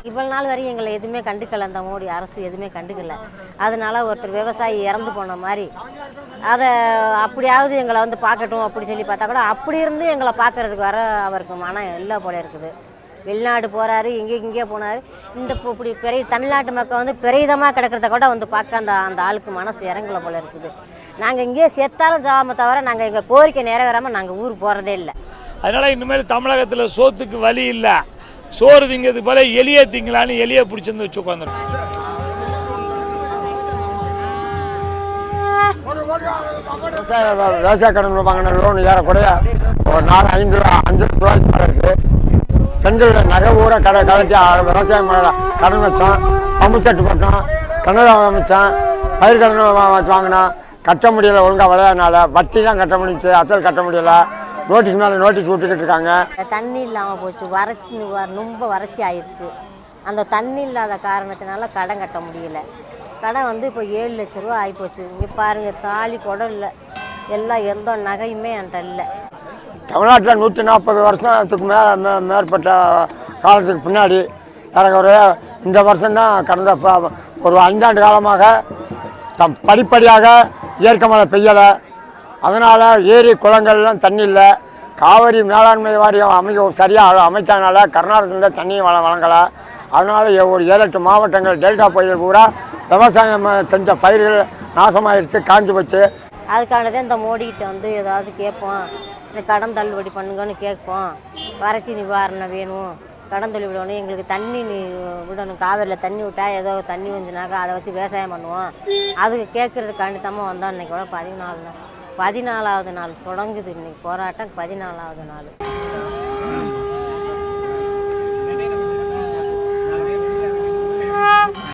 இவ்வளோ நாள் வரையும் எங்களை எதுவுமே கண்டுக்கல, அந்த மோடி அரசு எதுவுமே கண்டுக்கல. அதனால ஒருத்தர் விவசாயி இறந்து போன மாதிரி அதை அப்படியாவது எங்களை வந்து பார்க்கட்டும் அப்படின்னு சொல்லி பார்த்தா கூட அப்படி இருந்து எங்களை பார்க்கறதுக்கு வர அவருக்கு மனம் இல்லை போல இருக்குது. வெளிநாடு போகிறாரு, இங்கே போனார். இந்த இப்படி பெரிய தமிழ்நாட்டு மக்கள் வந்து பெரிதமாக கிடக்கிறத கூட வந்து பார்க்க அந்த ஆளுக்கு மனசு இறங்கலை போல இருக்குது. நாங்கள் இங்கேயே செத்தாலும் சாகாம தவிர நாங்கள் எங்கள் கோரிக்கை நிறைவேறாமல் நாங்கள் ஊருக்கு போகிறதே இல்லை. அதனால் இனிமேல் தமிழகத்தில் சோத்துக்கு வழி இல்லை, சோறு திங்கிறதுக்கு போல எலியை திங்கலான்னு எலியை பிடிச்சிருந்து வச்சு உட்காந்துருக்கோம். விவசாய கடன் வாங்கின லோன் ஏறக்குறைய ஒரு 4-5 ரூபாய்க்கு மேலே இருக்குது. பெண்கள் நகை ஊரை கலட்டி விவசாயம் கடன் வச்சோம், பம்பு செட்டு போட்டோம், கிணறு அமைச்சோம், பயிர் கடன் வாங்கினோம். கட்ட முடியலை, ஒழுங்காக விளையாடினால வட்டி தான் கட்ட முடிஞ்சு, அசல் கட்ட முடியலை. நோட்டீஸ் மேலே நோட்டீஸ் விட்டுக்கிட்டு இருக்காங்க. தண்ணி இல்லாமல் போச்சு, ரொம்ப வறட்சி ஆயிடுச்சு. அந்த தண்ணி இல்லாத காரணத்தினால கடன் கட்ட முடியல. கடன் வந்து இப்போ 7 லட்ச ரூபா ஆகிப்போச்சு. இங்கே பாருங்கள், தாலி கூட இல்லை, எல்லாம் எந்த நகையுமே என்கிட்ட இல்லை. தமிழ்நாட்டில் 140 வருஷத்துக்கு மேற்பட்ட காலத்துக்கு பின்னாடி எனக்கு இந்த வருஷம்தான் கடந்த ஒரு 5 ஆண்டு காலமாக படிப்படியாக இயற்கை மழை பெய்யலை. அதனால் ஏரி குளங்கள்லாம் தண்ணி இல்லை. காவிரி மேலாண்மை வாரியம் சரியாக அமைத்ததுனால கர்நாடகத்தில் தண்ணியும் வழங்கலை. அதனால் ஒரு 7-8 மாவட்டங்கள் டெல்டா பகுதிகள் பூரா விவசாயம் செஞ்ச பயிர்கள் நாசமாகிடுச்சு, காஞ்சி போச்சு. அதுக்கானதே இந்த மோடிக்கிட்ட வந்து ஏதாவது கேட்போம், இந்த கடன் தள்ளுபடி பண்ணுங்கன்னு கேட்போம். வறட்சி நிவாரணம் வேணும், கடன் தள்ளுபடி வேணும், எங்களுக்கு தண்ணி விடணும், காவிரியில் தண்ணி விட்டால் ஏதோ தண்ணி வந்துனாக்கா அதை வச்சு விவசாயம் பண்ணுவோம். அதுக்கு கேட்குறதுக்காண்டி தான் வந்தோம். இன்றைக்கி கூட 14வது நாள் தொடங்குது. இன்றைக்கி போராட்டம் 14வது நாள்.